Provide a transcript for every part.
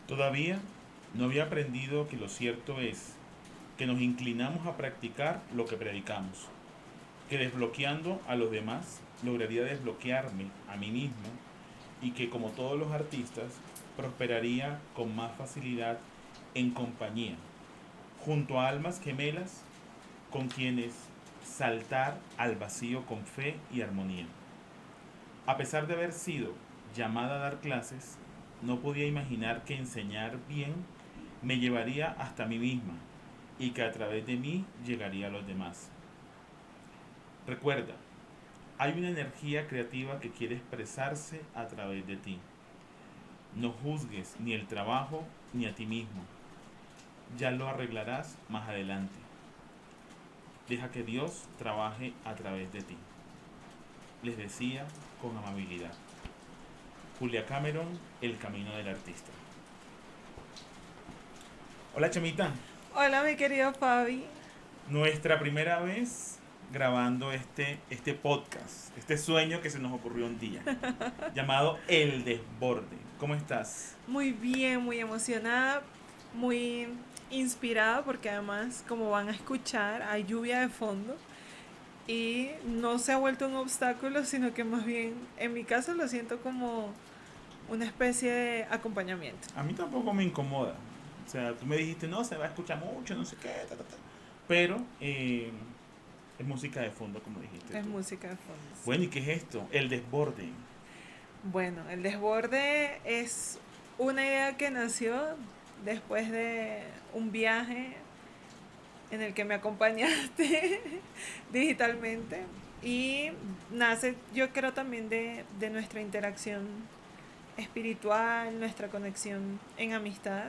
Todavía no había aprendido que lo cierto es que nos inclinamos a practicar lo que predicamos, que desbloqueando a los demás lograría desbloquearme a mí mismo y que como todos los artistas prosperaría con más facilidad en compañía, junto a almas gemelas con quienes saltar al vacío con fe y armonía. A pesar de haber sido llamada a dar clases, no podía imaginar que enseñar bien me llevaría hasta mí misma y que a través de mí llegaría a los demás. Recuerda, hay una energía creativa que quiere expresarse a través de ti. No juzgues ni el trabajo ni a ti mismo. Ya lo arreglarás más adelante. Deja que Dios trabaje a través de ti. Les decía con amabilidad. Julia Cameron, El camino del artista. Hola Chamita, Hola, mi querido Fabi. nuestra primera vez grabando este podcast, este sueño que se nos ocurrió un día, llamado El Desborde. ¿Cómo estás? Muy bien, muy emocionada, muy inspirada porque además, como van a escuchar, hay lluvia de fondo y no se ha vuelto un obstáculo, sino que más bien, en mi caso, lo siento como una especie de acompañamiento. A mí tampoco me incomoda. O sea, tú me dijiste, no, se va a escuchar mucho, no sé qué, ta, ta, ta. Pero es música de fondo, como dijiste Es tú. música de fondo, sí. Bueno, ¿y qué es esto? El Desborde. Bueno, el desborde es una idea que nació después de un viaje en el que me acompañaste digitalmente y nace yo creo también de nuestra interacción espiritual, nuestra conexión en amistad.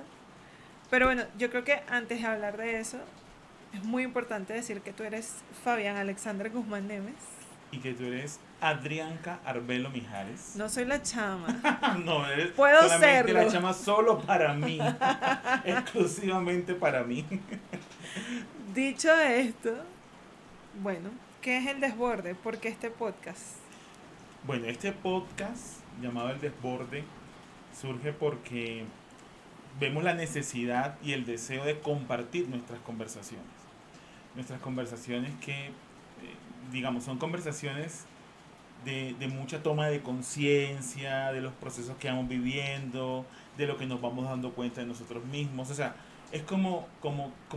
Pero bueno, yo creo que antes de hablar de eso, es muy importante decir que tú eres Fabián Alexander Guzmán Nemes. Y que tú eres Adrianca Arbelo Mijares. No soy la chama. No, eres Puedo solamente la serlo. chama solo para mí. Exclusivamente para mí. Dicho esto, bueno, ¿qué es el desborde? ¿Por qué este podcast? Bueno, este podcast llamado El Desborde surge porque vemos la necesidad y el deseo de compartir nuestras conversaciones. Nuestras conversaciones que, digamos, son conversaciones de mucha toma de conciencia, de los procesos que vamos viviendo, de lo que nos vamos dando cuenta de nosotros mismos. O sea, es como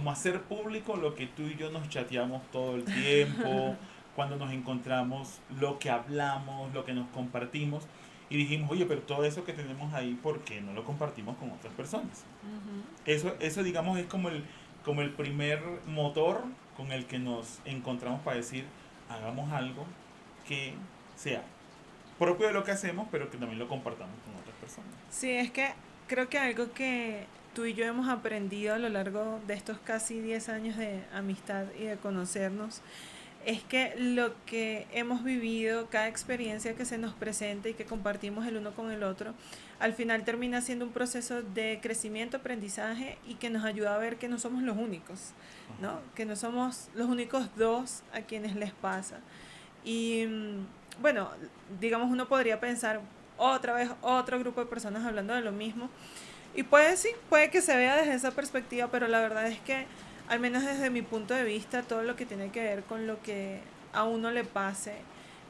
hacer público lo que tú y yo nos chateamos todo el tiempo, cuando nos encontramos, lo que hablamos, lo que nos compartimos. Y dijimos, oye, pero todo eso que tenemos ahí, ¿por qué no lo compartimos con otras personas? Ujú. Eso digamos, es como el primer motor con el que nos encontramos para decir, hagamos algo que sea propio de lo que hacemos, pero que también lo compartamos con otras personas. Sí, es que creo que algo que tú y yo hemos aprendido a lo largo de estos casi 10 años de amistad y de conocernos es que lo que hemos vivido, cada experiencia que se nos presenta y que compartimos el uno con el otro, al final termina siendo un proceso de crecimiento, aprendizaje y que nos ayuda a ver que no somos los únicos, Ajá. ¿no? Que no somos los únicos dos a quienes les pasa. Y bueno, digamos, uno podría pensar otra vez otro grupo de personas hablando de lo mismo. Y puede sí, puede que se vea desde esa perspectiva, pero la verdad es que, al menos desde mi punto de vista, todo lo que tiene que ver con lo que a uno le pase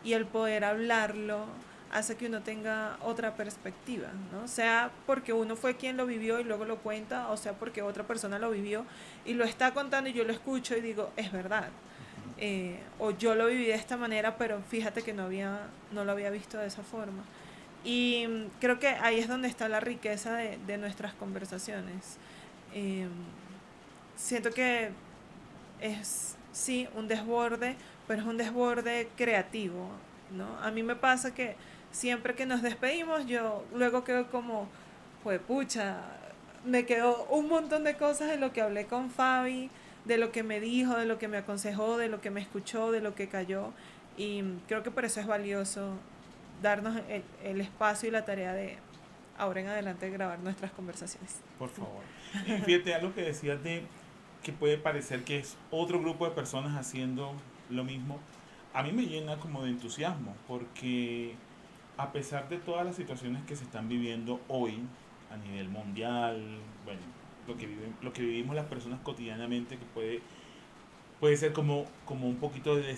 y el poder hablarlo hace que uno tenga otra perspectiva, ¿no? Sea porque uno fue quien lo vivió y luego lo cuenta, o sea porque otra persona lo vivió y lo está contando y yo lo escucho y digo, es verdad. O yo lo viví de esta manera, pero fíjate que no lo había visto de esa forma. Y creo que ahí es donde está la riqueza de nuestras conversaciones. Eh, Siento que es, sí, un desborde, pero es un desborde creativo, ¿no? A mí me pasa que siempre que nos despedimos, yo luego quedo como, pues pucha, me quedó un montón de cosas de lo que hablé con Fabi, de lo que me dijo, de lo que me aconsejó, de lo que me escuchó, de lo que cayó. Y creo que por eso es valioso darnos el espacio y la tarea de ahora en adelante grabar nuestras conversaciones. Por favor. Y fíjate algo que decías de que puede parecer que es otro grupo de personas haciendo lo mismo. A mí me llena como de entusiasmo, porque a pesar de todas las situaciones que se están viviendo hoy, a nivel mundial, bueno, lo que vivimos las personas cotidianamente, que puede ser como un poquito de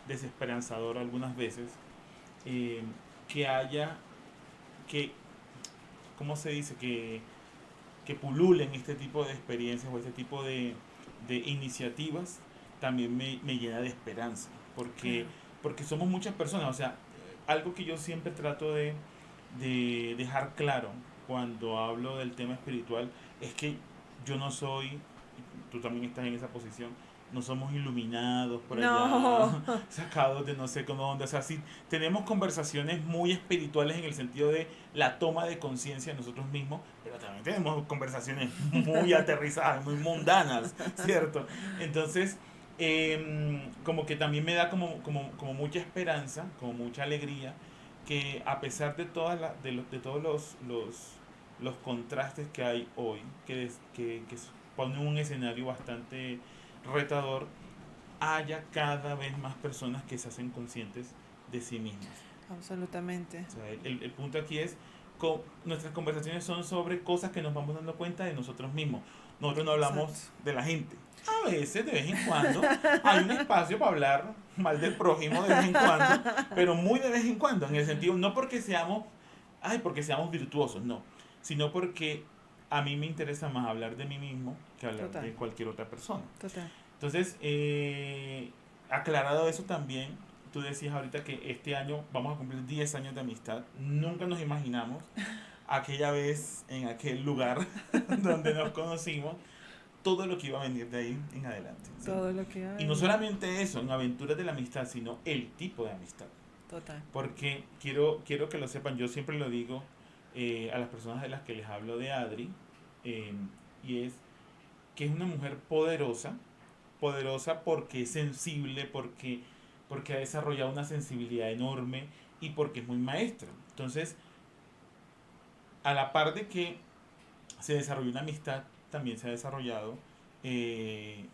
desesperanzador algunas veces, eh, que haya, que, ¿cómo se dice? Que pululen este tipo de experiencias o este tipo de iniciativas, también me llena de esperanza, Claro. porque somos muchas personas, o sea, algo que yo siempre trato de dejar claro cuando hablo del tema espiritual es que yo no soy, tú también estás en esa posición, no somos iluminados por allá, No, sacados de no sé con dónde, o sea, sí tenemos conversaciones muy espirituales en el sentido de la toma de conciencia de nosotros mismos, pero también tenemos conversaciones muy aterrizadas, muy mundanas, ¿cierto? Entonces, como que también me da como mucha esperanza, como mucha alegría, que a pesar de, de todos los contrastes que hay hoy, que ponen un escenario bastante retador, haya cada vez más personas que se hacen conscientes de sí mismas. absolutamente. O sea, el punto aquí es, nuestras conversaciones son sobre cosas que nos vamos dando cuenta de nosotros mismos. Nosotros no hablamos Exacto. de la gente. A veces, de vez en cuando, hay un espacio para hablar mal del prójimo de vez en cuando, pero muy de vez en cuando, en el sentido, no porque seamos, ay, porque seamos virtuosos, no, sino porque a mí me interesa más hablar de mí mismo que hablar Total, de cualquier otra persona. total. Entonces, aclarado eso también, tú decías ahorita que este año vamos a cumplir 10 años de amistad. Nunca nos imaginamos aquella vez en aquel lugar donde nos conocimos, todo lo que iba a venir de ahí en adelante, ¿sí? Todo lo que va a Y no venir. solamente eso, en aventuras de la amistad, sino el tipo de amistad. Total. Porque quiero que lo sepan, yo siempre lo digo a las personas de las que les hablo de Adri, eh, y es que es una mujer poderosa, poderosa porque es sensible, porque ha desarrollado una sensibilidad enorme y porque es muy maestra. Entonces, a la par de que se desarrolló una amistad, también se ha desarrollado, eh,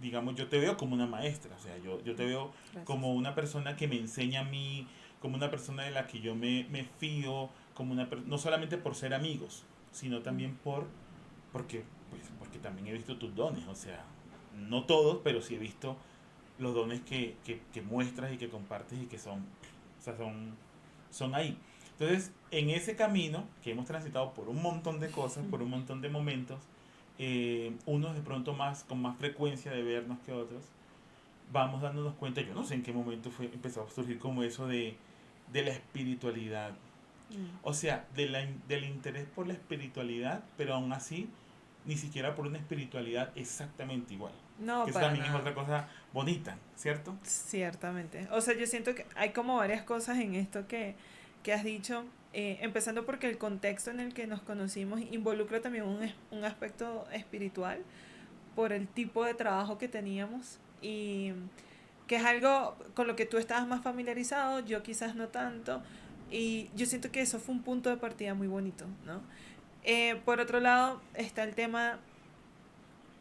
digamos, yo te veo como una maestra, o sea, yo te veo Gracias. como una persona que me enseña a mí, como una persona de la que yo me fío, como no solamente por ser amigos, sino Mm. también porque también he visto tus dones, o sea, no todos, pero sí he visto los dones que muestras y que compartes y que o sea, son ahí. Entonces, en ese camino que hemos transitado por un montón de cosas, por un montón de momentos, unos de pronto más con más frecuencia de vernos que otros, vamos dándonos cuenta, yo no sé en qué momento empezó a surgir como eso de la espiritualidad. Mm. O sea, del interés por la espiritualidad, pero aún así ni siquiera por una espiritualidad exactamente igual. No, Que eso para también es nada. otra cosa bonita, ¿cierto? Ciertamente. O sea, yo siento que hay como varias cosas en esto que has dicho. Empezando porque el contexto en el que nos conocimos involucra también un aspecto espiritual por el tipo de trabajo que teníamos y que es algo con lo que tú estabas más familiarizado, yo quizás no tanto. Y yo siento que eso fue un punto de partida muy bonito, ¿no? Por otro lado, está el tema,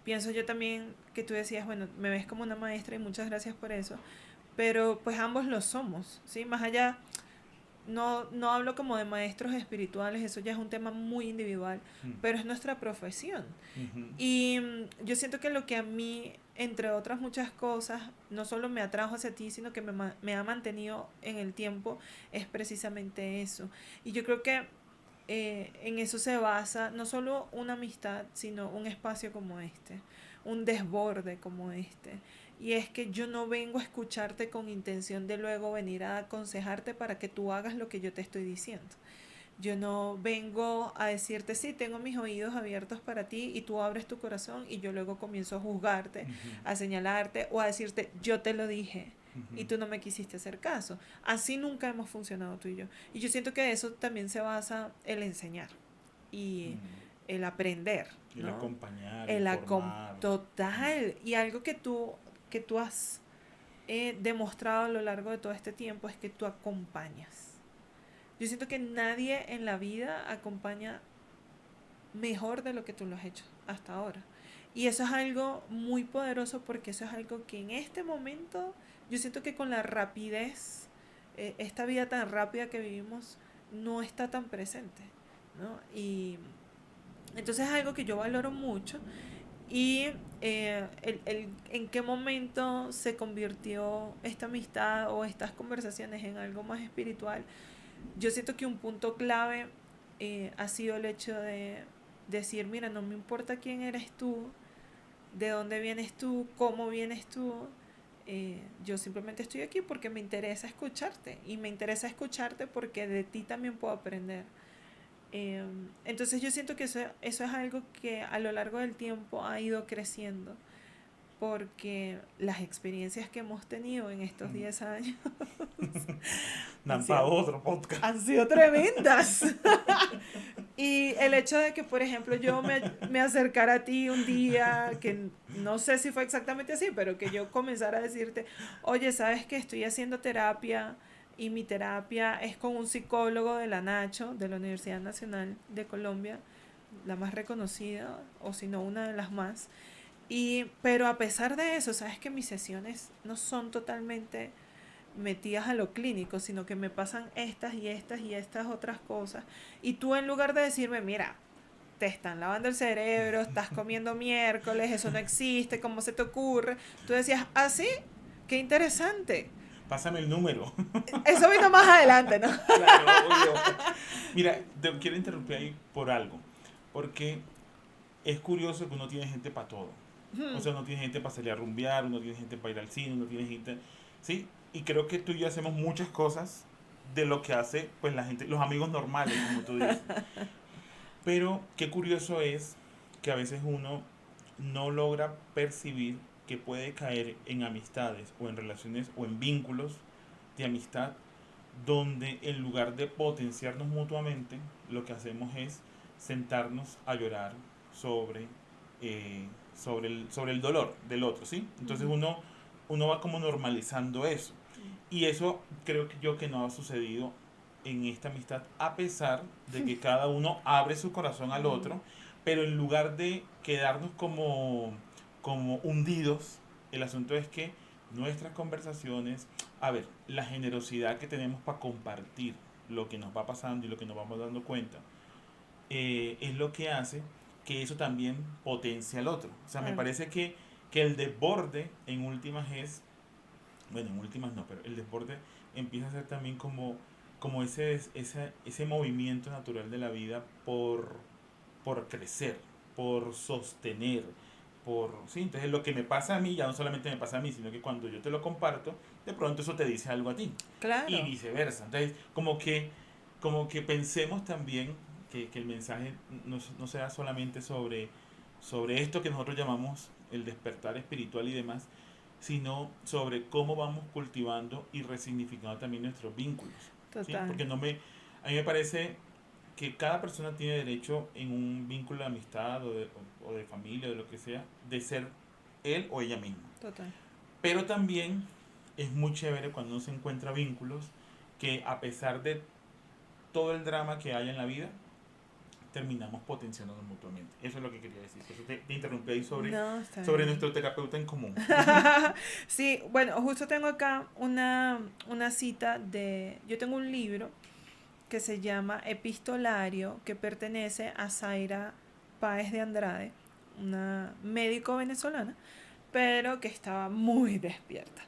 pienso yo también que tú decías, bueno, me ves como una maestra y muchas gracias por eso, pero pues ambos lo somos, ¿sí? Más allá, no hablo como de maestros espirituales, eso ya es un tema muy individual, Mm, pero es nuestra profesión. ujú, Y yo siento que lo que a mí, entre otras muchas cosas, no solo me atrajo hacia ti, sino que me ha mantenido en el tiempo, es precisamente eso. Y yo creo que en eso se basa no solo una amistad, sino un espacio como este, un desborde como este. Y es que yo no vengo a escucharte con intención de luego venir a aconsejarte para que tú hagas lo que yo te estoy diciendo. Yo no vengo a decirte, sí, tengo mis oídos abiertos para ti y tú abres tu corazón y yo luego comienzo a juzgarte, ujú, a señalarte o a decirte, yo te lo dije ujú, y tú no me quisiste hacer caso. Así nunca hemos funcionado tú y yo. Y yo siento que de eso también se basa el enseñar y mm. el aprender, El ¿no? acompañar, El informar. total. Y algo que tú has demostrado a lo largo de todo este tiempo es que tú acompañas. Yo siento que nadie en la vida acompaña mejor de lo que tú lo has hecho hasta ahora. Y eso es algo muy poderoso porque eso es algo que en este momento yo siento que con la rapidez, esta vida tan rápida que vivimos, no está tan presente. ¿no? Y entonces es algo que yo valoro mucho. Y en qué momento se convirtió esta amistad o estas conversaciones en algo más espiritual. Yo siento que un punto clave ha sido el hecho de decir, mira, no me importa quién eres tú, de dónde vienes tú, cómo vienes tú. Yo simplemente estoy aquí porque me interesa escucharte. Y me interesa escucharte porque de ti también puedo aprender. Entonces yo siento que eso es algo que a lo largo del tiempo ha ido creciendo, porque las experiencias que hemos tenido en estos 10 años han Dan para sido, otro podcast. han sido tremendas. Y el hecho de que, por ejemplo, yo me acercara a ti un día, que no sé si fue exactamente así, pero que yo comenzara a decirte, oye, ¿sabes que estoy haciendo terapia? Y mi terapia es con un psicólogo de la Nacho, de la Universidad Nacional de Colombia, la más reconocida, o si no, una de las más. Pero a pesar de eso, sabes que mis sesiones no son totalmente metidas a lo clínico, sino que me pasan estas y estas y estas otras cosas. Y tú, en lugar de decirme, mira, te están lavando el cerebro, estás comiendo miércoles, eso no existe, ¿cómo se te ocurre? Tú decías, ¿ah, sí? Qué interesante. Pásame el número. Eso vino más adelante, ¿no? Claro, obvio. Mira, te quiero interrumpir ahí por algo. Porque es curioso que uno tiene gente para todo. O sea, uno tiene gente para salir a rumbear, uno tiene gente para ir al cine, uno tiene gente... ¿Sí? Y creo que tú y yo hacemos muchas cosas de lo que hace pues la gente, los amigos normales, como tú dices. Pero qué curioso es que a veces uno no logra percibir que puede caer en amistades o en relaciones o en vínculos de amistad donde en lugar de potenciarnos mutuamente, lo que hacemos es sentarnos a llorar sobre, sobre el dolor del otro, ¿sí? Entonces Ujú. uno va como normalizando eso. Y eso creo que yo que no ha sucedido en esta amistad, a pesar de que cada uno abre su corazón al Ujú. otro, pero en lugar de quedarnos como hundidos, el asunto es que nuestras conversaciones, a ver, la generosidad que tenemos para compartir lo que nos va pasando y lo que nos vamos dando cuenta, es lo que hace que eso también potencie al otro. O sea, me Claro. parece que el desborde en últimas es, bueno, en últimas no, pero el desborde empieza a ser también como ese movimiento natural de la vida por crecer, por sostener, sí, entonces lo que me pasa a mí ya no solamente me pasa a mí, sino que cuando yo te lo comparto, de pronto eso te dice algo a ti y Claro. viceversa. Entonces, como que pensemos también que el mensaje no sea solamente sobre esto que nosotros llamamos el despertar espiritual y demás, sino sobre cómo vamos cultivando y resignificando también nuestros vínculos, ¿sí? Total. Porque a mí me parece que cada persona tiene derecho en un vínculo de amistad o de familia o de lo que sea, de ser él o ella misma. Total. Pero también es muy chévere cuando uno se encuentra vínculos que a pesar de todo el drama que hay en la vida, terminamos potenciándonos mutuamente. Eso es lo que quería decir. Por eso te interrumpí ahí No, está sobre bien. nuestro terapeuta en común. Sí, bueno, justo tengo acá una cita de... Yo tengo un libro que se llama Epistolario, que pertenece a Zaira Páez de Andrade, una médico venezolana, pero que estaba muy despierta.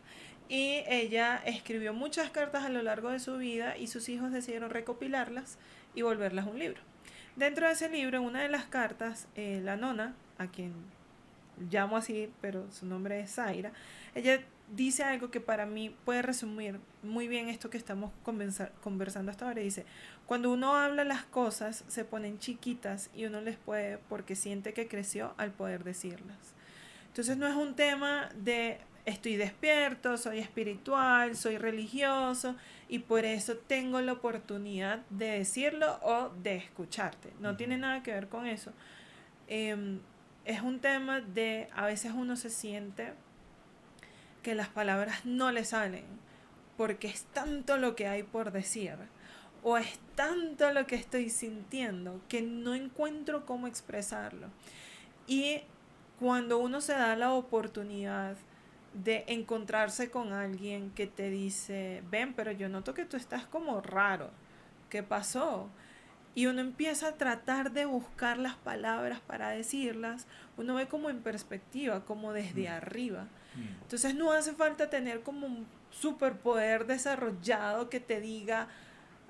Y ella escribió muchas cartas a lo largo de su vida y sus hijos decidieron recopilarlas y volverlas un libro. Dentro de ese libro, en una de las cartas, la nona, a quien llamo así, pero su nombre es Zaira, ella dice algo que para mí puede resumir muy bien esto que estamos conversando hasta ahora. Dice, cuando uno habla las cosas se ponen chiquitas y uno les puede porque siente que creció al poder decirlas. Entonces no es un tema de estoy despierto, soy espiritual, soy religioso y por eso tengo la oportunidad de decirlo o de escucharte. No tiene nada que ver con eso. Eh, es un tema de a veces uno se siente que las palabras no le salen porque es tanto lo que hay por decir o es tanto lo que estoy sintiendo que no encuentro cómo expresarlo. Y cuando uno se da la oportunidad de encontrarse con alguien que te dice, ven, pero yo noto que tú estás como raro, ¿qué pasó? y uno empieza a tratar de buscar las palabras para decirlas, uno ve como en perspectiva, como desde arriba. Entonces no hace falta tener como un superpoder desarrollado que te diga,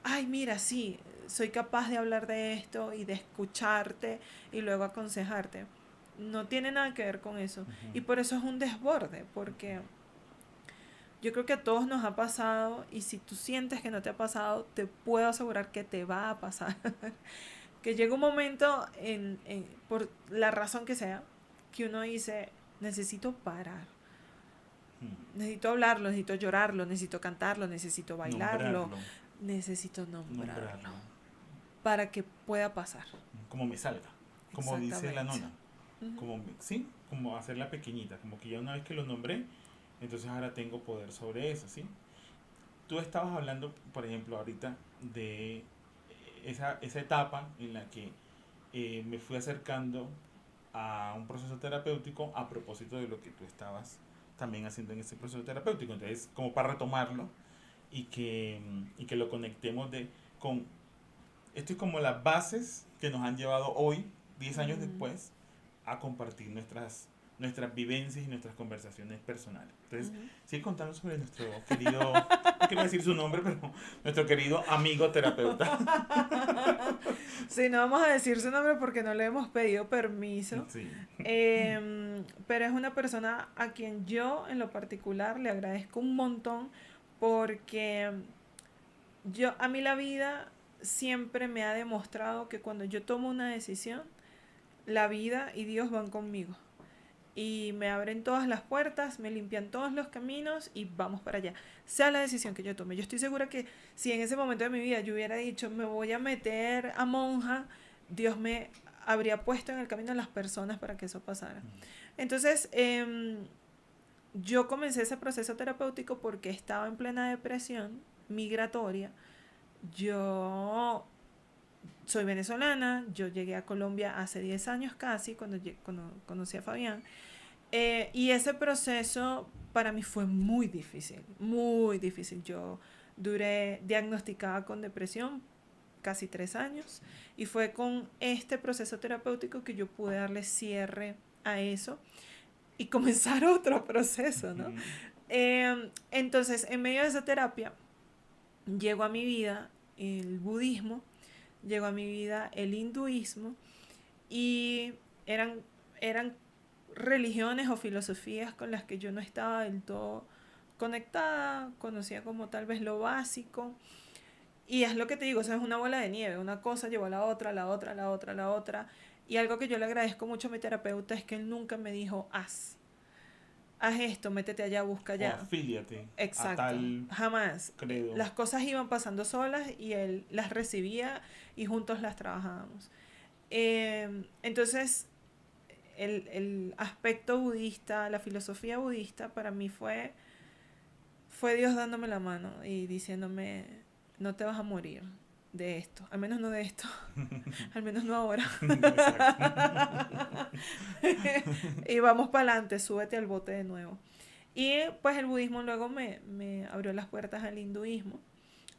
ay, mira, sí, soy capaz de hablar de esto y de escucharte y luego aconsejarte. No tiene nada que ver con eso. Y por eso es un desborde, porque yo creo que a todos nos ha pasado, y si tú sientes que no te ha pasado, te puedo asegurar que te va a pasar. Que llega un momento, por la razón que sea, que uno dice, necesito parar. Necesito hablarlo, necesito llorarlo, necesito cantarlo, necesito bailarlo, Nombrarlo. necesito nombrarlo, Nombrarlo. para que pueda pasar. Como me salga. Como dice la Exactamente. nona. Como, sí, como hacerla pequeñita. Como que ya una vez que lo nombré, entonces ahora tengo poder sobre eso, ¿sí? Tú estabas hablando, por ejemplo, ahorita de esa etapa en la que me fui acercando a un proceso terapéutico a propósito de lo que tú estabas también haciendo en ese proceso terapéutico. Entonces, como para retomarlo y que lo conectemos con... Esto es como las bases que nos han llevado hoy, 10 años después, a compartir nuestras vivencias y nuestras conversaciones personales. Entonces, sigue contando sobre nuestro querido, no quiero decir su nombre, pero nuestro querido amigo terapeuta. Sí, no vamos a decir su nombre porque no le hemos pedido permiso. Sí. Pero es una persona a quien yo en lo particular le agradezco un montón, porque a mí la vida siempre me ha demostrado que cuando yo tomo una decisión, la vida y Dios van conmigo. Y me abren todas las puertas, me limpian todos los caminos y vamos para allá. Sea la decisión que yo tome. Yo estoy segura que si en ese momento de mi vida yo hubiera dicho, me voy a meter a monja, Dios me habría puesto en el camino a las personas para que eso pasara. Entonces, yo comencé ese proceso terapéutico porque estaba en plena depresión migratoria. Yo soy venezolana, yo llegué a Colombia hace 10 años casi, cuando conocí a Fabián. Y ese proceso para mí fue muy difícil, muy difícil. Yo duré diagnosticada con depresión casi 3 años, y fue con este proceso terapéutico que yo pude darle cierre a eso y comenzar otro proceso, ¿no? Entonces, en medio de esa terapia, llegó a mi vida el budismo, llegó a mi vida el hinduismo, y eran religiones o filosofías con las que yo no estaba del todo conectada, conocía como tal vez lo básico. Y es lo que te digo, o sea, es una bola de nieve, una cosa llevó a la otra, la otra, la otra, la otra. Y algo que yo le agradezco mucho a mi terapeuta es que él nunca me dijo, haz esto, métete allá, busca O allá. afíliate a Exacto, tal jamás. credo. Las cosas iban pasando solas y él las recibía y juntos las trabajábamos. Entonces, el aspecto budista, la filosofía budista, para mí fue Dios dándome la mano y diciéndome, no te vas a morir de esto, al menos no de esto, al menos no ahora. Y vamos para adelante, súbete al bote de nuevo. Y pues el budismo luego me abrió las puertas al hinduismo.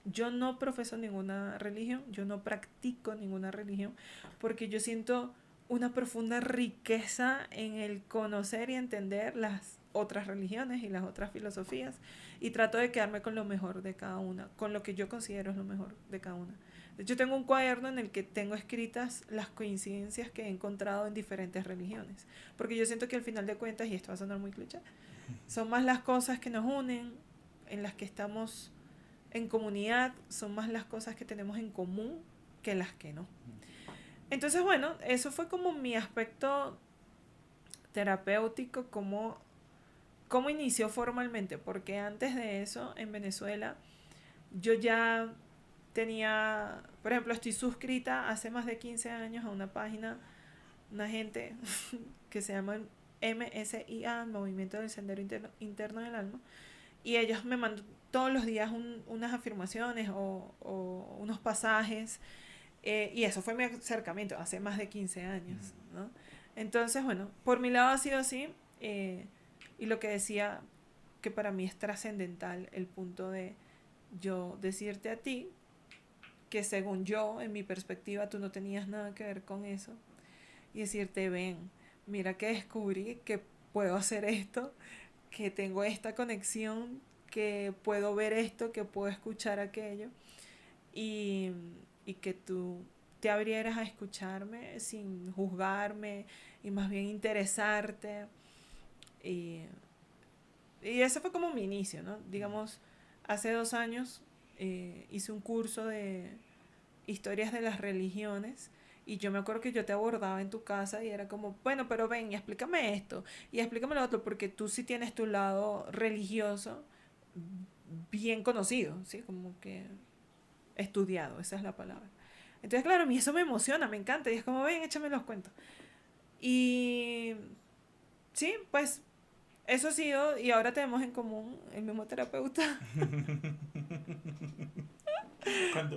Yo no profeso ninguna religión, yo no practico ninguna religión, porque yo siento una profunda riqueza en el conocer y entender las otras religiones y las otras filosofías, y trato de quedarme con lo mejor de cada una, con lo que yo considero es lo mejor de cada una. De hecho, tengo un cuaderno en el que tengo escritas las coincidencias que he encontrado en diferentes religiones, porque yo siento que al final de cuentas, y esto va a sonar muy cliché, son más las cosas que nos unen, en las que estamos en comunidad, son más las cosas que tenemos en común que las que no. Entonces, bueno, eso fue como mi aspecto terapéutico, cómo inició formalmente, porque antes de eso, en Venezuela, yo ya tenía, por ejemplo, estoy suscrita hace más de 15 años a una página, una gente que se llama MSIA, Movimiento del Sendero Interno del Alma, y ellos me mandan todos los días unas afirmaciones o unos pasajes, y eso fue mi acercamiento hace más de 15 años, ¿no? Entonces, bueno, por mi lado ha sido así, y lo que decía, que para mí es trascendental el punto de yo decirte a ti que según yo, en mi perspectiva, tú no tenías nada que ver con eso. Y decirte, ven, mira que descubrí que puedo hacer esto, que tengo esta conexión, que puedo ver esto, que puedo escuchar aquello. Y, y que tú te abrieras a escucharme sin juzgarme y más bien interesarte. Y, y ese fue como mi inicio, ¿no? Digamos, hace 2 años hice un curso de historias de las religiones y yo me acuerdo que yo te abordaba en tu casa y era como, bueno, pero ven y explícame esto y explícame lo otro, porque tú sí tienes tu lado religioso bien conocido, ¿sí? Como que estudiado, esa es la palabra. Entonces, claro, a mí eso me emociona, me encanta y es como, ven, échame los cuentos. Y sí, pues eso ha sido, y ahora tenemos en común el mismo terapeuta.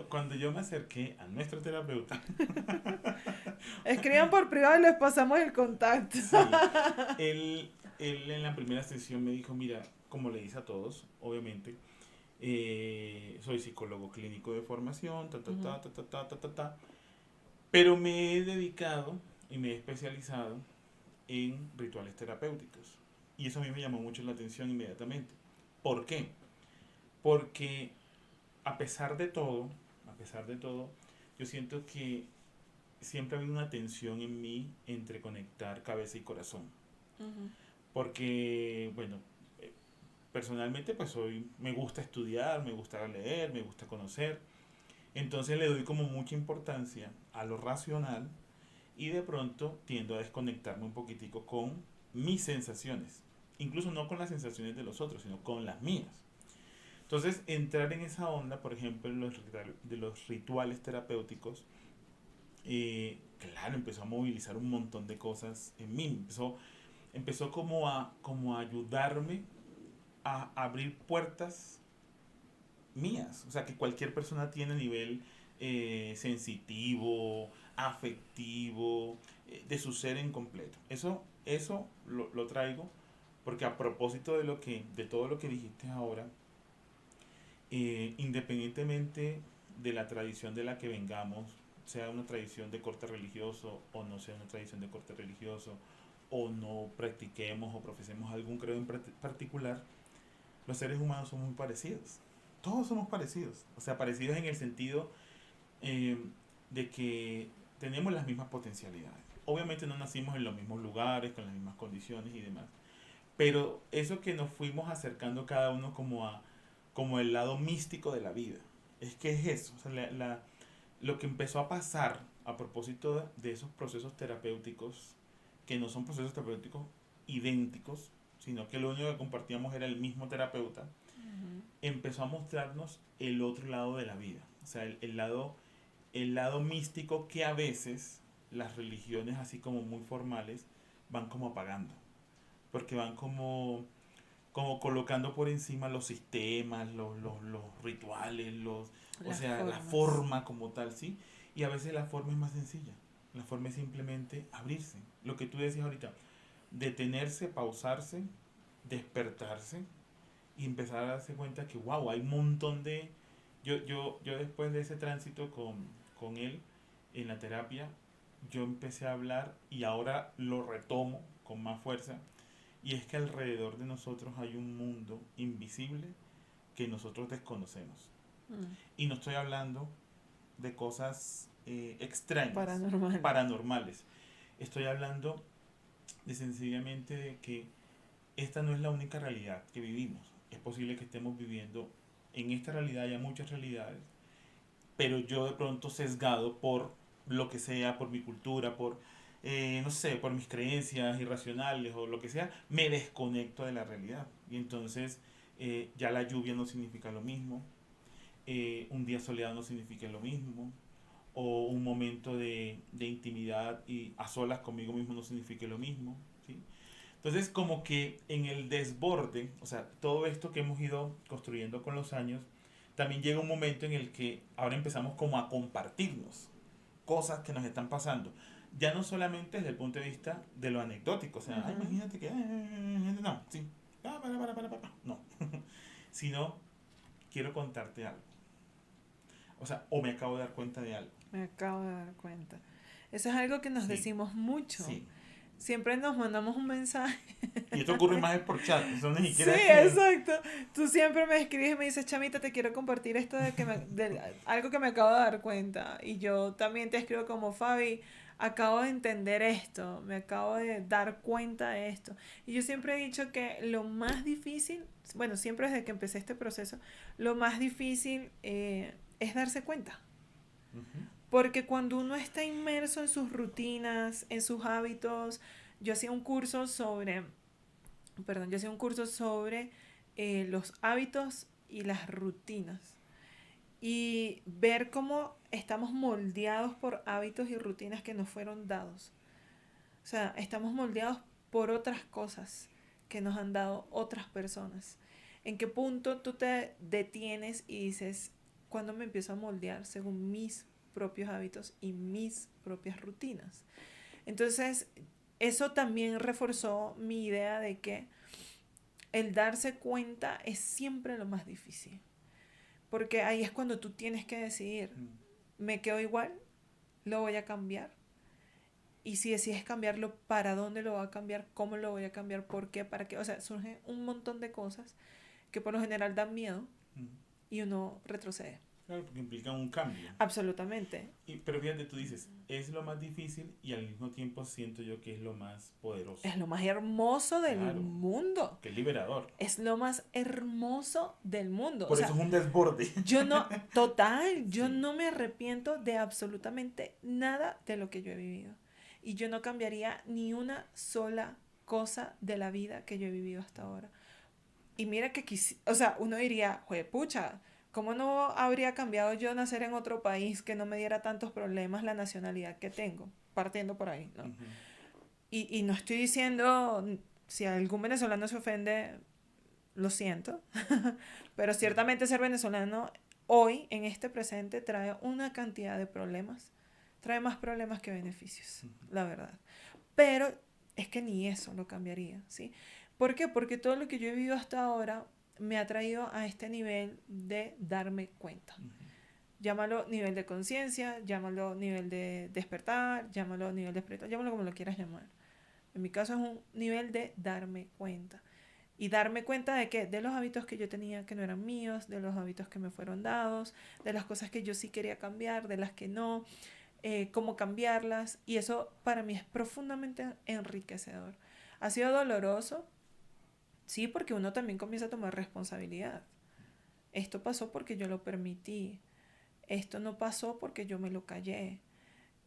Cuando yo me acerqué a nuestro terapeuta, Escriban por privado y les pasamos el contacto. sí, él en la primera sesión me dijo, mira, como le dice a todos, obviamente, soy psicólogo clínico de formación, Ujú, pero me he dedicado y me he especializado en rituales terapéuticos. Y eso a mí me llamó mucho la atención inmediatamente. ¿Por qué? Porque a pesar de todo, a pesar de todo, yo siento que siempre ha habido una tensión en mí entre conectar cabeza y corazón. ujú, Porque, bueno, eh, personalmente pues me gusta estudiar, me gusta leer, me gusta conocer. Entonces le doy como mucha importancia a lo racional y de pronto tiendo a desconectarme un poquitico con mis sensaciones. Incluso no con las sensaciones de los otros, sino con las mías. Entonces, entrar en esa onda, por ejemplo, de los rituales terapéuticos, claro, empezó a movilizar un montón de cosas en mí. Empezó como a ayudarme a abrir puertas mías. O sea, que cualquier persona tiene a nivel sensitivo, afectivo, de su ser en completo. Eso lo traigo porque a propósito de todo lo que dijiste ahora, independientemente de la tradición de la que vengamos, sea una tradición de corte religioso o no sea una tradición de corte religioso, o no practiquemos o profesemos algún credo en particular, los seres humanos son muy parecidos. Todos somos parecidos. O sea, parecidos en el sentido eh, de que tenemos las mismas potencialidades. Obviamente no nacimos en los mismos lugares, con las mismas condiciones y demás. Pero eso que nos fuimos acercando cada uno como el lado místico de la vida. Es que es eso. O sea, lo que empezó a pasar a propósito de esos procesos terapéuticos, que no son procesos terapéuticos idénticos, sino que lo único que compartíamos era el mismo terapeuta, ujú. empezó a mostrarnos el otro lado de la vida. O sea, el lado místico que a veces las religiones así como muy formales van como apagando. Porque van como colocando por encima los sistemas, los rituales, o Las sea, la formas. forma como tal, ¿sí? Y a veces la forma es más sencilla. La forma es simplemente abrirse. Lo que tú decías ahorita, detenerse, pausarse, despertarse y empezar a darse cuenta que, wow, hay un montón de... Yo después de ese tránsito con él en la terapia, yo empecé a hablar y ahora lo retomo con más fuerza, y es que alrededor de nosotros hay un mundo invisible que nosotros desconocemos. Mm, Y no estoy hablando de cosas extrañas, paranormales. paranormales. Estoy hablando de sencillamente de que esta no es la única realidad que vivimos. Es posible que estemos viviendo en esta realidad, haya muchas realidades, pero yo de pronto sesgado por lo que sea, por mi cultura, no sé, por mis creencias irracionales o lo que sea, me desconecto de la realidad. Y entonces ya la lluvia no significa lo mismo, un día soleado no significa lo mismo, o un momento de intimidad y a solas conmigo mismo no significa lo mismo. ¿Sí? Entonces como que en el desborde, o sea, todo esto que hemos ido construyendo con los años, también llega un momento en el que ahora empezamos como a compartirnos cosas que nos están pasando. Ya no solamente desde el punto de vista de lo anecdótico, o sea, "Ay, Ujú. imagínate que... no, sí, no, sino quiero contarte algo. O sea, o me acabo de dar cuenta de algo. Me acabo de dar cuenta. Eso es algo que nos Sí, decimos mucho. sí. Siempre nos mandamos un mensaje. Y esto ocurre más es por chat. Eso ni Sí, siquiera es que... exacto. Tú siempre me escribes y me dices, Chamita, te quiero compartir esto de algo que me acabo de dar cuenta. Y yo también te escribo como Fabi, acabo de entender esto, me acabo de dar cuenta de esto. Y yo siempre he dicho que lo más difícil, bueno, siempre desde que empecé este proceso, lo más difícil es darse cuenta. Ujú. Porque cuando uno está inmerso en sus rutinas, en sus hábitos, yo hacía un curso sobre, perdón, yo hacía un curso sobre los hábitos y las rutinas. Y ver cómo estamos moldeados por hábitos y rutinas que nos fueron dados. O sea, estamos moldeados por otras cosas que nos han dado otras personas. ¿En qué punto tú te detienes y dices, cuándo me empiezo a moldear según mis propios hábitos y mis propias rutinas? Entonces, eso también reforzó mi idea de que el darse cuenta es siempre lo más difícil. Porque ahí es cuando tú tienes que decidir, ¿me quedo igual? ¿Lo voy a cambiar? Y si decides cambiarlo, ¿para dónde lo voy a cambiar? ¿Cómo lo voy a cambiar? ¿Por qué? ¿Para qué? O sea, surgen un montón de cosas que por lo general dan miedo Mm. y uno retrocede. Claro, porque implican un cambio. Absolutamente. Pero fíjate, tú dices, es lo más difícil y al mismo tiempo siento yo que es lo más poderoso. Es lo más hermoso del Claro, mundo. que es liberador. Es lo más hermoso del mundo. O Por eso sea, es un desborde. yo no, total, yo Sí. no me arrepiento de absolutamente nada de lo que yo he vivido. Y yo no cambiaría ni una sola cosa de la vida que yo he vivido hasta ahora. Y mira que o sea, uno diría, pucha, ¿cómo no habría cambiado yo nacer en otro país que no me diera tantos problemas la nacionalidad que tengo? Partiendo por ahí, ¿no? Ujú. Y no estoy diciendo, si algún venezolano se ofende, lo siento, pero ciertamente ser venezolano hoy, en este presente, trae una cantidad de problemas. Trae más problemas que beneficios, la verdad. Pero es que ni eso lo cambiaría, ¿sí? ¿Por qué? Porque todo lo que yo he vivido hasta ahora me ha traído a este nivel de darme cuenta. Ujú. Llámalo nivel de conciencia, llámalo nivel de despertar, llámalo nivel de espiritual, llámalo como lo quieras llamar. En mi caso es un nivel de darme cuenta. Y darme cuenta de que de los hábitos que yo tenía que no eran míos, de los hábitos que me fueron dados, de las cosas que yo sí quería cambiar, de las que no, cómo cambiarlas. Y eso para mí es profundamente enriquecedor. Ha sido doloroso, sí, porque uno también comienza a tomar responsabilidad. Esto pasó porque yo lo permití. Esto no pasó porque yo me lo callé.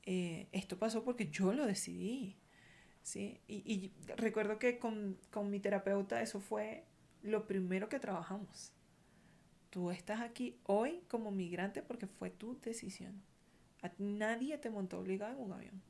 Esto pasó porque yo lo decidí. ¿Sí? Y recuerdo que con mi terapeuta eso fue lo primero que trabajamos. Tú estás aquí hoy como migrante porque fue tu decisión. A ti nadie te montó obligado en un avión.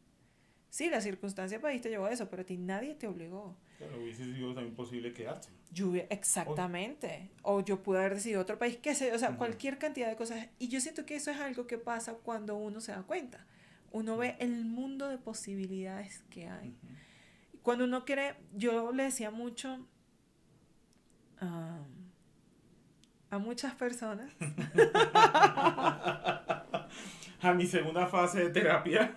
Sí, la circunstancia país te llevó a eso, pero a ti nadie te obligó. Claro, hubiese sido también posible quedarse. Hoy. Exactamente. O yo pude haber decidido otro país, qué sé, o sea, Ujú. cualquier cantidad de cosas. Y yo siento que eso es algo que pasa cuando uno se da cuenta. Uno ve el mundo de posibilidades que hay. Ujú. Cuando uno quiere, yo le decía mucho a muchas personas. A mi segunda fase de terapia.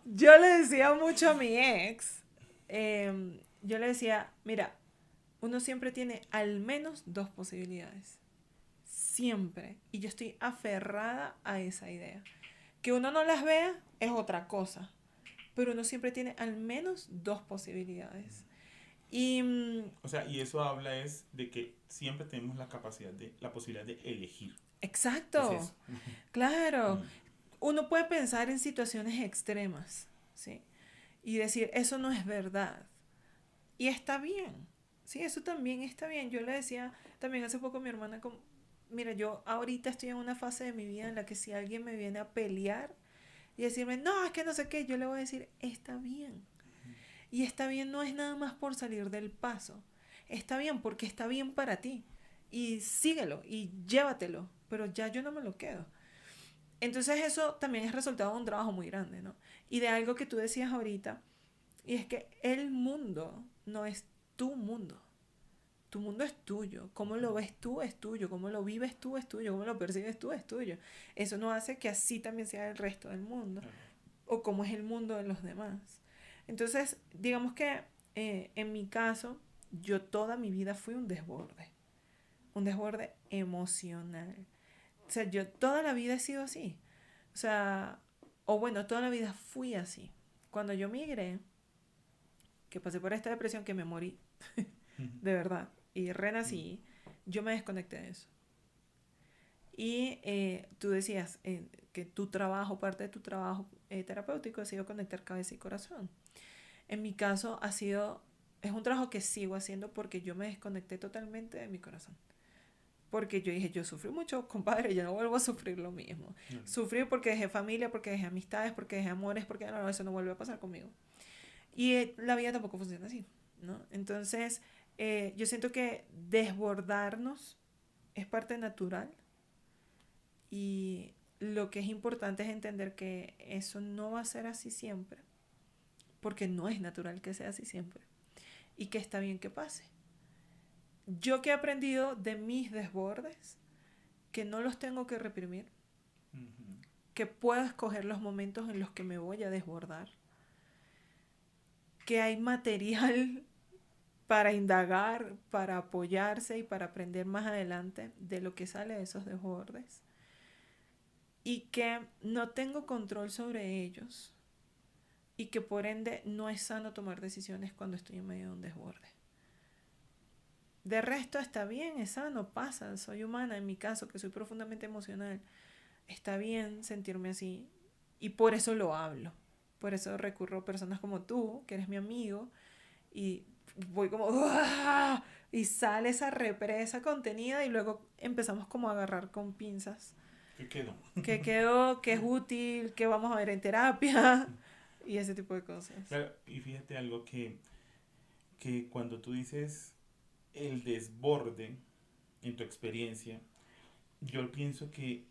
Yo le decía mucho a mi ex. Yo le decía, mira, uno siempre tiene al menos dos posibilidades. Siempre. Y yo estoy aferrada a esa idea. Que uno no las vea es otra cosa. Pero uno siempre tiene al menos dos posibilidades. Y O sea, y eso habla es de que siempre tenemos la capacidad la posibilidad de elegir. Es exacto, eso. claro. Mm. Uno puede pensar en situaciones extremas, ¿sí? Y decir, eso no es verdad. Y está bien, ¿sí? Eso también está bien. Yo le decía también hace poco a mi hermana, como, mira, yo ahorita estoy en una fase de mi vida en la que si alguien me viene a pelear y decirme, no, es que no sé qué, yo le voy a decir, está bien. Y está bien no es nada más por salir del paso. Está bien porque está bien para ti. Y síguelo y llévatelo. Pero ya yo no me lo quedo. Entonces eso también es resultado de un trabajo muy grande, ¿no? Y de algo que tú decías ahorita, y es que el mundo no es tu mundo. tu mundo es tuyo, cómo lo ves tú es tuyo, cómo lo vives tú es tuyo, cómo lo percibes tú es tuyo. Eso no hace que así también sea el resto del mundo o cómo es el mundo de los demás. Entonces, digamos que en mi caso, yo toda mi vida fui un desborde emocional. O sea, yo toda la vida he sido así. O sea, o bueno, toda la vida fui así. Cuando yo migré, que pasé por esta depresión que me morí, de verdad, y renací, yo me desconecté de eso. Y tú decías que tu trabajo, parte de tu trabajo terapéutico ha sido conectar cabeza y corazón. En mi caso es un trabajo que sigo haciendo porque yo me desconecté totalmente de mi corazón. Porque yo dije, yo sufrí mucho, compadre, yo no vuelvo a sufrir lo mismo. Sufrí porque dejé familia, porque dejé amistades, porque dejé amores, porque no, eso no vuelve a pasar conmigo. Y la vida tampoco funciona así, ¿no? Entonces, yo siento que desbordarnos es parte natural y lo que es importante es entender que eso no va a ser así siempre, porque no es natural que sea así siempre y que está bien que pase. Yo que he aprendido de mis desbordes, que no los tengo que reprimir, que puedo escoger los momentos en los que me voy a desbordar, que hay material para indagar, para apoyarse y para aprender más adelante de lo que sale de esos desbordes y que no tengo control sobre ellos y que por ende no es sano tomar decisiones cuando estoy en medio de un desborde. De resto está bien, es sano, pasa, soy humana en mi caso, que soy profundamente emocional. Está bien sentirme así y por eso lo hablo. Por eso recurro a personas como tú, que eres mi amigo, y voy como ¡uah! Y sale esa represa contenida y luego empezamos como a agarrar con pinzas. ¿Qué quedó? ¿Qué quedó? ¿Qué es útil? ¿Qué vamos a ver en terapia? Y ese tipo de cosas. Claro, y fíjate algo que cuando tú dices el desborde en tu experiencia, yo pienso que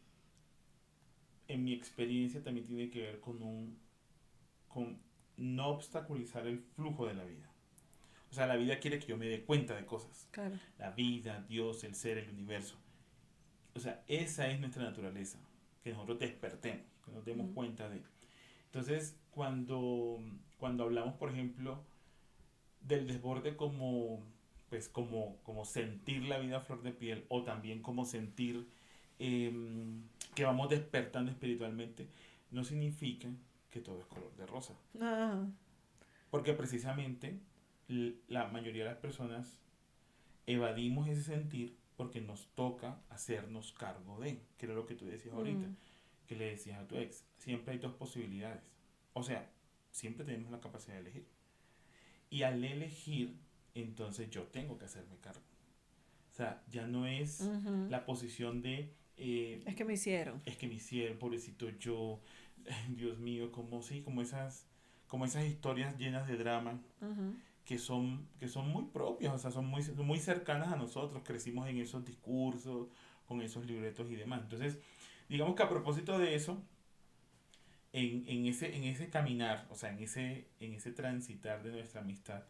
en mi experiencia también tiene que ver con no obstaculizar el flujo de la vida. O sea, la vida quiere que yo me dé cuenta de cosas. Claro. La vida, Dios, el ser, el universo. O sea, esa es nuestra naturaleza. Que nosotros despertemos, que nos demos cuenta de. Entonces, cuando hablamos, por ejemplo, del desborde como, pues, como sentir la vida a flor de piel, o también como sentir eh, que vamos despertando espiritualmente, no significa que todo es color de rosa. Ah, Porque precisamente la mayoría de las personas evadimos ese sentir porque nos toca hacernos cargo de, que era lo que tú decías ahorita, que le decías a tu ex, siempre hay dos posibilidades. O sea, siempre tenemos la capacidad de elegir. Y al elegir, entonces yo tengo que hacerme cargo. O sea, ya no es la posición de... es que me hicieron. Es que me hicieron, pobrecito yo, Dios mío, como esas historias llenas de drama que son muy propias, o sea, son muy cercanas a nosotros, crecimos en esos discursos, con esos libretos y demás. Entonces, digamos que a propósito de eso, en ese caminar, o sea, en ese transitar de nuestra amistad,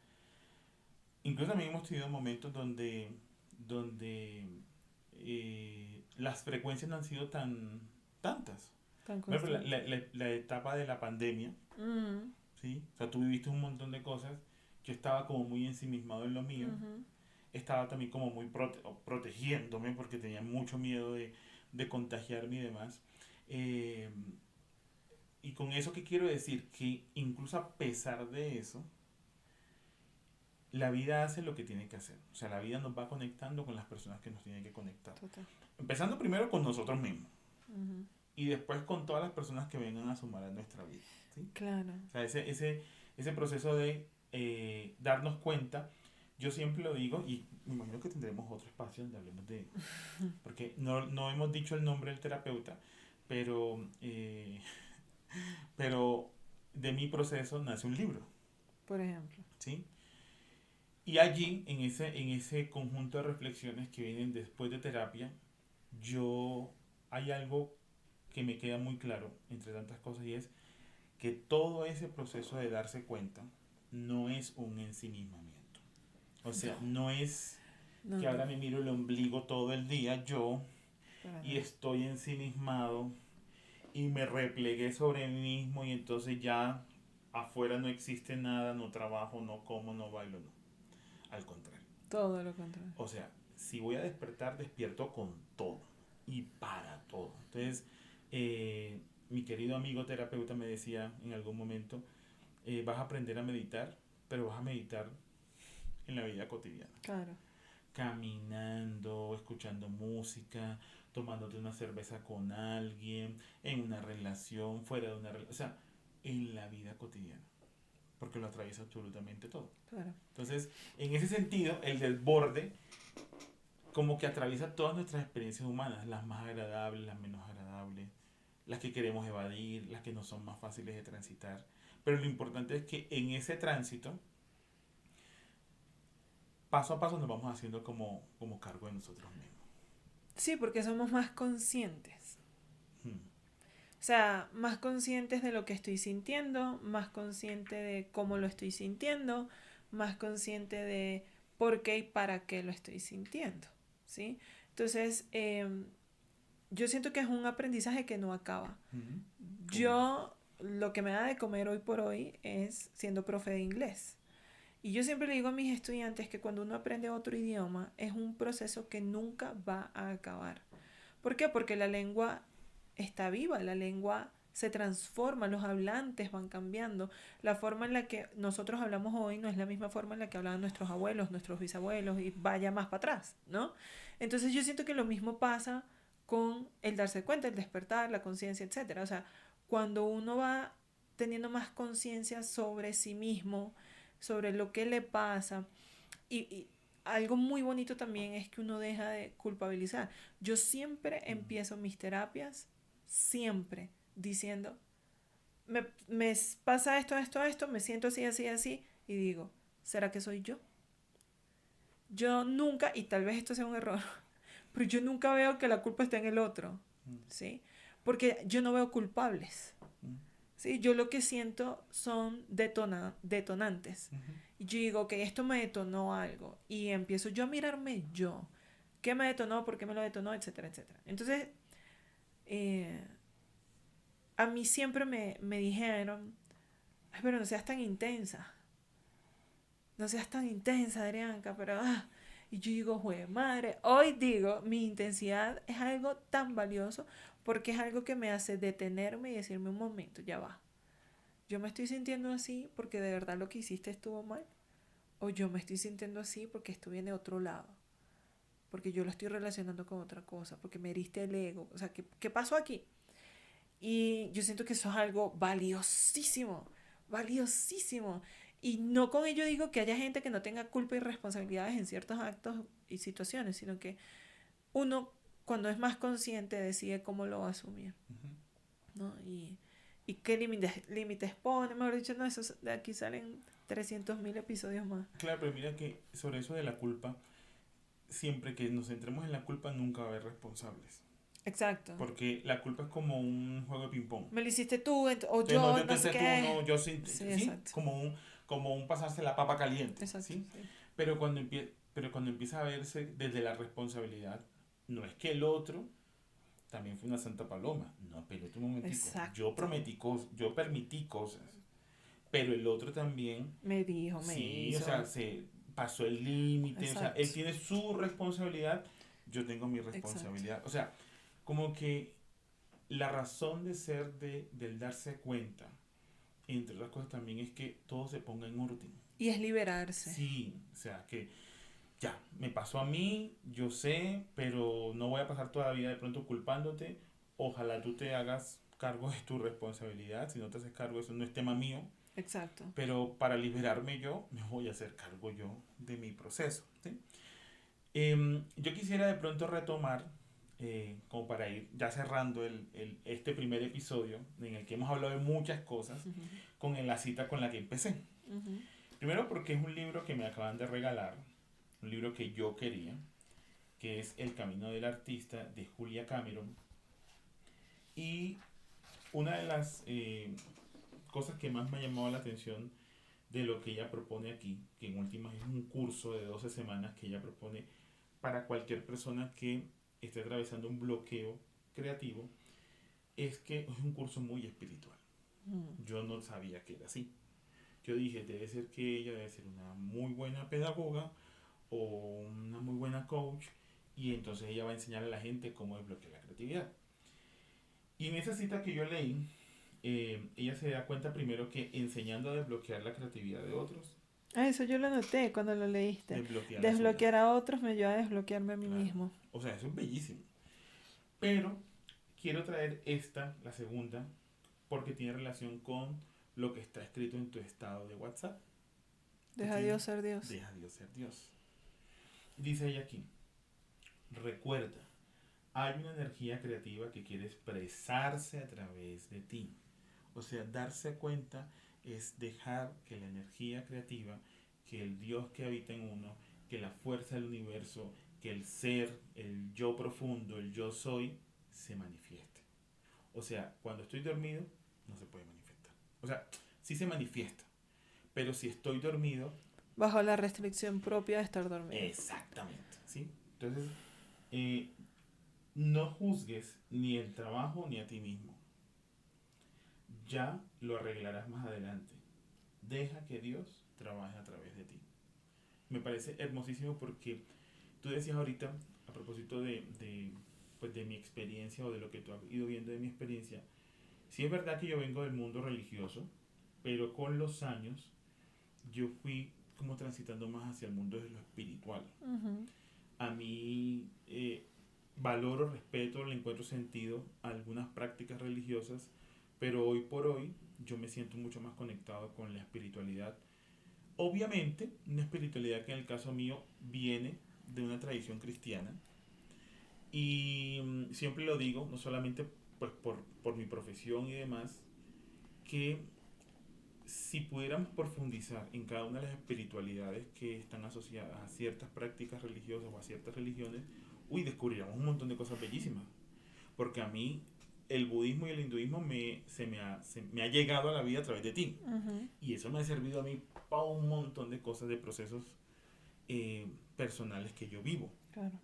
incluso también hemos tenido momentos donde las frecuencias no han sido tantas. Tan Por ejemplo, constante. la etapa de la pandemia, ¿sí? O sea, tú viviste un montón de cosas. Yo estaba como muy ensimismado en lo mío. Estaba también como muy protegiéndome porque tenía mucho miedo de contagiarme y demás. Eh, y con eso, ¿qué quiero decir? Que incluso a pesar de eso, la vida hace lo que tiene que hacer. O sea, la vida nos va conectando con las personas que nos tienen que conectar. Total. Empezando primero con nosotros mismos. Y después con todas las personas que vengan a sumar a nuestra vida. ¿Sí? Claro. O sea, ese proceso de darnos cuenta, yo siempre lo digo, y me imagino que tendremos otro espacio donde hablemos de... Porque no hemos dicho el nombre del terapeuta, pero, pero de mi proceso nace un libro. Por ejemplo. ¿Sí? Y allí, en ese conjunto de reflexiones que vienen después de terapia, hay algo que me queda muy claro, entre tantas cosas, y es que todo ese proceso de darse cuenta no es un ensimismamiento. O sea, No. No, que no, ahora me miro el ombligo todo el día yo para y nada. estoy ensimismado y me replegué sobre mí mismo y entonces ya afuera no existe nada, no trabajo, no como, no bailo, no. Al contrario. Todo lo contrario. O sea, si voy a despertar, despierto con todo y para todo. Entonces, mi querido amigo terapeuta me decía en algún momento, vas a aprender a meditar, pero vas a meditar en la vida cotidiana. Claro. Caminando, escuchando música, tomándote una cerveza con alguien, en una relación, fuera de una relación, o sea, en la vida cotidiana, porque lo atraviesa absolutamente todo. Claro. Entonces, en ese sentido, el desborde como que atraviesa todas nuestras experiencias humanas, las más agradables, las menos agradables, las que queremos evadir, las que no son más fáciles de transitar. Pero lo importante es que en ese tránsito, paso a paso nos vamos haciendo como cargo de nosotros mismos. Sí, porque somos más conscientes. Hmm. O sea, más conscientes de lo que estoy sintiendo, más consciente de cómo lo estoy sintiendo, más consciente de por qué y para qué lo estoy sintiendo, ¿sí? Entonces, yo siento que es un aprendizaje que no acaba. Hmm. Yo, lo que me da de comer hoy por hoy es siendo profe de inglés. Y yo siempre le digo a mis estudiantes que cuando uno aprende otro idioma es un proceso que nunca va a acabar. ¿Por qué? Porque la lengua está viva, la lengua se transforma, los hablantes van cambiando. La forma en la que nosotros hablamos hoy no es la misma forma en la que hablaban nuestros abuelos, nuestros bisabuelos y vaya más para atrás, ¿no? Entonces yo siento que lo mismo pasa con el darse cuenta, el despertar, la conciencia, etcétera. O sea, cuando uno va teniendo más conciencia sobre sí mismo, sobre lo que le pasa y algo muy bonito también es que uno deja de culpabilizar. Yo siempre empiezo mis terapias, siempre diciendo, me pasa esto, me siento así, así, así, y digo, ¿será que soy yo? Yo nunca, y tal vez esto sea un error, pero yo nunca veo que la culpa está en el otro, Hmm. ¿sí? Porque yo no veo culpables. Hmm. ¿Sí? Yo lo que siento son detonantes. Hmm. Y yo digo, que esto me detonó algo. Y empiezo yo a mirarme yo. ¿Qué me detonó? ¿Por qué me lo detonó? Etcétera, etcétera. Entonces, eh, a mí siempre me dijeron, ay, pero no seas tan intensa. No seas tan intensa, Adrianca, pero... Ah. Y yo digo, jue madre, hoy digo, mi intensidad es algo tan valioso porque es algo que me hace detenerme y decirme un momento, ya va. Yo me estoy sintiendo así porque de verdad lo que hiciste estuvo mal. O yo me estoy sintiendo así porque esto viene de otro lado. Porque yo lo estoy relacionando con otra cosa. Porque me heriste el ego. O sea, ¿qué pasó aquí? Y yo siento que eso es algo valiosísimo. Valiosísimo. Y no con ello digo que haya gente que no tenga culpa y responsabilidades en ciertos actos y situaciones. Sino que uno, cuando es más consciente, decide cómo lo va a asumir. Hmm. ¿No? Y qué límites pone, mejor dicho, no, esos, de aquí salen 300.000 episodios más. Claro, pero mira que sobre eso de la culpa, siempre que nos centremos en la culpa, nunca va a haber responsables. Exacto. Porque la culpa es como un juego de ping-pong. Me lo hiciste tú, o Entonces, no, yo, yo no sé pensé tú, qué. no, yo sí, Sí, sí, exacto. como un pasarse la papa caliente, Exacto, ¿sí? sí. Pero cuando empieza a verse desde la responsabilidad, no es que el otro también fue una santa paloma. No, espérate un momentico. Yo Exacto. prometí cosas, yo permití cosas, pero el otro también, Me dijo, me sí, o sea, hizo. se pasó el límite, o sea, él Exacto. tiene su responsabilidad, yo tengo mi Exacto. responsabilidad. O sea, como que la razón de ser del darse cuenta, entre otras cosas también es que todo se ponga en orden. Y es liberarse. Sí, o sea, que ya, me pasó a mí, yo sé, pero no voy a pasar toda la vida de pronto culpándote. Ojalá tú te hagas cargo de tu responsabilidad. Si no te haces cargo, eso no es tema mío. Exacto. Pero para liberarme yo, me voy a hacer cargo yo de mi proceso. ¿Sí? Yo quisiera de pronto retomar, como para ir ya cerrando este primer episodio, en el que hemos hablado de muchas cosas, Ujú. con la cita con la que empecé. Ujú. Primero porque es un libro que me acaban de regalar, un libro que yo quería, que es El Camino del Artista de Julia Cameron. Y una de las cosas que más me ha llamado la atención de lo que ella propone aquí, que en últimas es un curso de 12 semanas que ella propone, para cualquier persona que esté atravesando un bloqueo creativo es que es un curso muy espiritual. Yo no sabía que era así. Yo dije, debe ser que ella debe ser una muy buena pedagoga o una muy buena coach y entonces ella va a enseñar a la gente cómo desbloquear la creatividad. Y en esa cita que yo leí, ella se da cuenta primero que enseñando a desbloquear la creatividad de otros, Ah, eso yo lo noté cuando lo leíste. desbloquea la suya. Desbloquear a otros me ayuda a desbloquearme a mí Claro. mismo. O sea, eso es bellísimo. Pero quiero traer esta, la segunda, porque tiene relación con lo que está escrito en tu estado de WhatsApp. Deja a Dios ser Dios. Deja a Dios ser Dios. Dice ella aquí, recuerda, hay una energía creativa que quiere expresarse a través de ti. O sea, darse cuenta es dejar que la energía creativa, que el Dios que habita en uno, que la fuerza del universo, que el ser, el yo profundo, el yo soy, se manifieste. O sea, cuando estoy dormido, no se puede manifestar. O sea, sí se manifiesta, pero si estoy dormido... Bajo la restricción propia de estar dormido. Exactamente, ¿sí? Entonces, eh, no juzgues ni el trabajo ni a ti mismo. Ya lo arreglarás más adelante. Deja que Dios trabaje a través de ti. Me parece hermosísimo porque tú decías ahorita, a propósito pues de mi experiencia o de lo que tú has ido viendo de mi experiencia, sí es verdad que yo vengo del mundo religioso, pero con los años yo fui como transitando más hacia el mundo de lo espiritual. Uh-huh. A mí valoro, respeto, le encuentro sentido a algunas prácticas religiosas, pero hoy por hoy yo me siento mucho más conectado con la espiritualidad. Obviamente, una espiritualidad que en el caso mío viene de una tradición cristiana y siempre lo digo, no solamente pues por mi profesión y demás, que si pudiéramos profundizar en cada una de las espiritualidades que están asociadas a ciertas prácticas religiosas o a ciertas religiones, descubriríamos un montón de cosas bellísimas. Porque a mí el budismo y el hinduismo me ha llegado a la vida a través de ti. Uh-huh. Y eso me ha servido a mí para un montón de cosas, de procesos personales que yo vivo. Claro.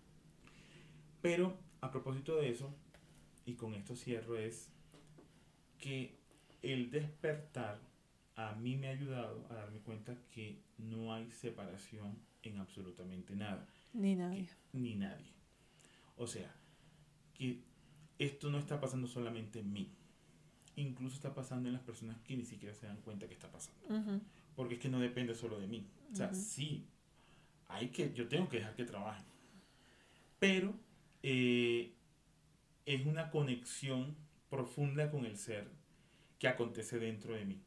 Pero a propósito de eso, y con esto cierro, es que el despertar a mí me ha ayudado a darme cuenta que no hay separación en absolutamente nada. Ni nadie. Ni nadie. O sea, que esto no está pasando solamente en mí. Incluso está pasando en las personas que ni siquiera se dan cuenta que está pasando. Uh-huh. Porque es que no depende solo de mí. O sea, Uh-huh. sí, yo tengo que dejar que trabajen. Pero es una conexión profunda con el ser que acontece dentro de mí.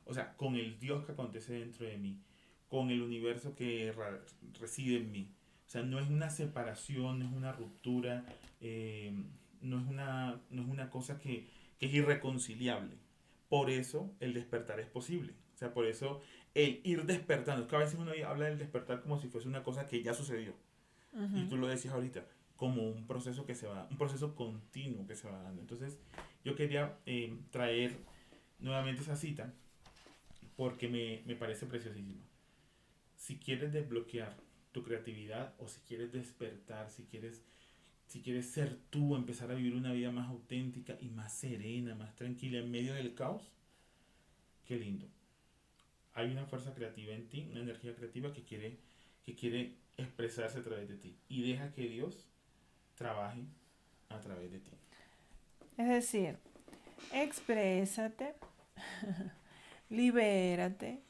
O sea, con el Dios que acontece dentro de mí, con el universo que reside en mí. O sea, no es una separación, no es una ruptura, no es una cosa que es irreconciliable. Por eso el despertar es posible. O sea, por eso el ir despertando. Es que a veces uno habla del despertar como si fuese una cosa que ya sucedió. Y Uh-huh. tú lo decías ahorita, como un proceso que se va, un proceso continuo que se va dando. Entonces, yo quería traer nuevamente esa cita porque me parece preciosísima. Si quieres desbloquear tu creatividad o si quieres despertar, si quieres ser tú, empezar a vivir una vida más auténtica y más serena, más tranquila en medio del caos, qué lindo. Hay una fuerza creativa en ti, una energía creativa que quiere expresarse a través de ti. Y deja que Dios trabaje a través de ti. Es decir, exprésate, libérate,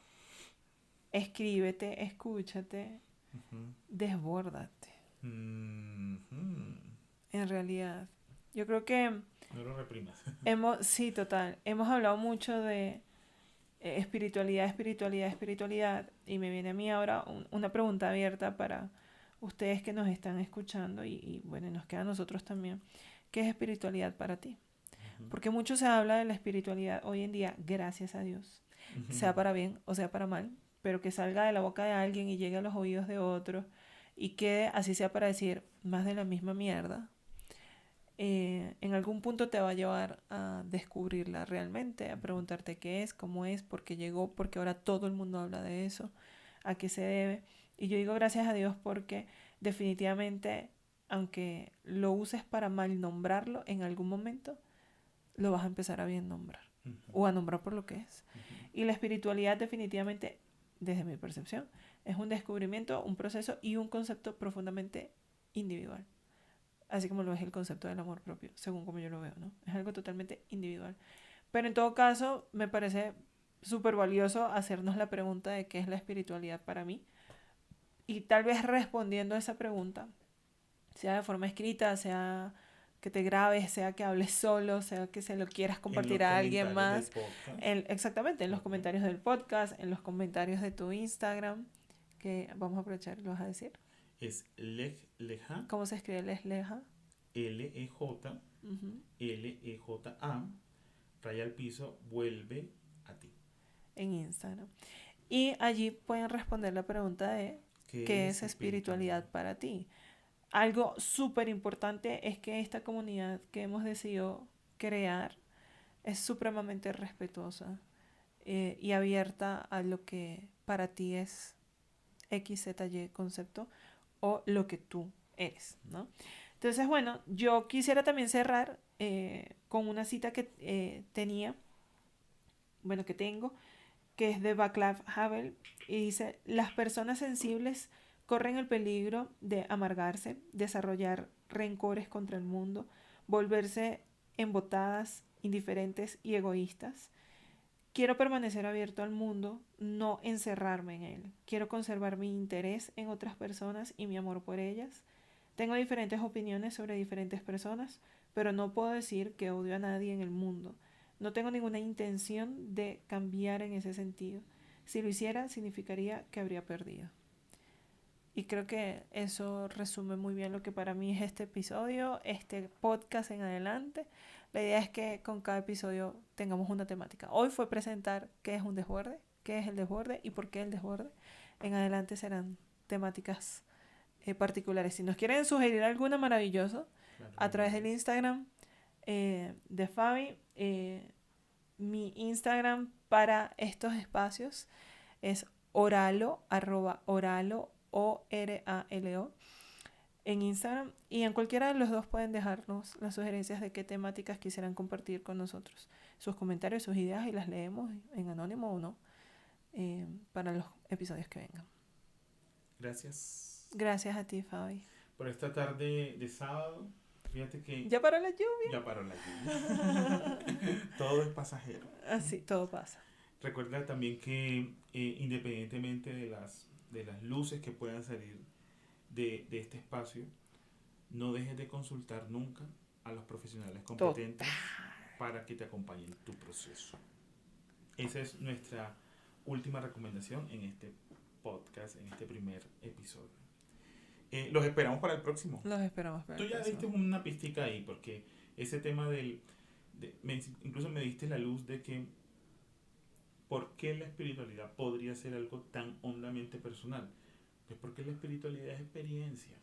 escríbete, escúchate, Uh-huh. desbórdate. Uh-huh. En realidad, yo creo que No lo reprimas. sí, total, hemos hablado mucho de espiritualidad, espiritualidad, espiritualidad, y me viene a mí ahora una pregunta abierta para ustedes que nos están escuchando y bueno, y nos queda a nosotros también. ¿Qué es espiritualidad para ti? Uh-huh. Porque mucho se habla de la espiritualidad hoy en día, gracias a Dios, Uh-huh. sea para bien o sea para mal, pero que salga de la boca de alguien y llegue a los oídos de otro y quede, así sea para decir, más de la misma mierda, en algún punto te va a llevar a descubrirla realmente, a preguntarte qué es, cómo es, por qué llegó, porque ahora todo el mundo habla de eso, a qué se debe. Y yo digo gracias a Dios porque definitivamente, aunque lo uses para mal nombrarlo, en algún momento lo vas a empezar a bien nombrar o a nombrar por lo que es. Y la espiritualidad definitivamente, desde mi percepción, es un descubrimiento, un proceso y un concepto profundamente individual. Así como lo es el concepto del amor propio, según como yo lo veo, ¿no? Es algo totalmente individual. Pero en todo caso, me parece súper valioso hacernos la pregunta de qué es la espiritualidad para mí. Y tal vez respondiendo a esa pregunta, sea de forma escrita, sea que te grabes, sea que hables solo, sea que se lo quieras compartir a alguien más. Exactamente, en los comentarios del podcast, en los comentarios de tu Instagram, que vamos a aprovechar, ¿lo vas a decir? Es Leja. ¿Cómo se escribe Leja? Leja, Leja, raya al piso, vuelve a ti. En Instagram. Y allí pueden responder la pregunta de ¿qué es espiritualidad para ti? Algo súper importante es que esta comunidad que hemos decidido crear es supremamente respetuosa y abierta a lo que para ti es XZY concepto o lo que tú eres, ¿no? Entonces, bueno, yo quisiera también cerrar con una cita que que tengo, que es de Václav Havel, y dice: las personas sensibles corren el peligro de amargarse, desarrollar rencores contra el mundo, volverse embotadas, indiferentes y egoístas. Quiero permanecer abierto al mundo, no encerrarme en él. Quiero conservar mi interés en otras personas y mi amor por ellas. Tengo diferentes opiniones sobre diferentes personas, pero no puedo decir que odio a nadie en el mundo. No tengo ninguna intención de cambiar en ese sentido. Si lo hiciera, significaría que habría perdido. Y creo que eso resume muy bien lo que para mí es este episodio, este podcast en adelante. La idea es que con cada episodio tengamos una temática. Hoy fue presentar qué es un desborde, qué es el desborde y por qué el desborde. En adelante serán temáticas particulares. Si nos quieren sugerir alguna, maravilloso, a través del Instagram de Fabi. Mi Instagram para estos espacios es oralo, @oralo, ORALO, en Instagram, y en cualquiera de los dos pueden dejarnos las sugerencias de qué temáticas quisieran compartir con nosotros, sus comentarios, sus ideas, y las leemos en anónimo o no para los episodios que vengan. Gracias a ti, Fabi, por esta tarde de sábado. Fíjate que ya paró la lluvia. Ya paró la lluvia. Todo es pasajero. Así, todo pasa. Recuerda también que independientemente de las luces que puedan salir de este espacio, no dejes de consultar nunca a los profesionales competentes para que te acompañen en tu proceso. Esa es nuestra última recomendación en este podcast, en este primer episodio. Los esperamos para el próximo. Los esperamos para el próximo. Tú ya diste una pistica ahí, porque ese tema incluso me diste la luz de que ¿por qué la espiritualidad podría ser algo tan hondamente personal? Pues porque la espiritualidad es experiencia,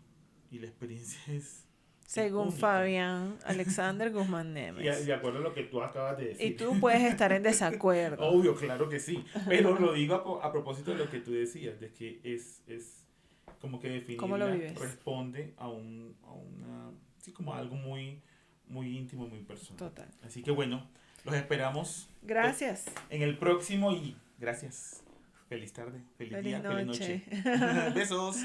y la experiencia es según única. Fabián Alexander Guzmán Nemes. Y de acuerdo a lo que tú acabas de decir. Y tú puedes estar en desacuerdo. Obvio, claro que sí. Pero lo digo a propósito de lo que tú decías, de que es como que definirla responde a una sí, como algo muy, muy íntimo, muy personal. Total. Así que bueno, los esperamos. Gracias. En el próximo, y gracias. Feliz tarde, feliz día, noche. Feliz noche. Besos.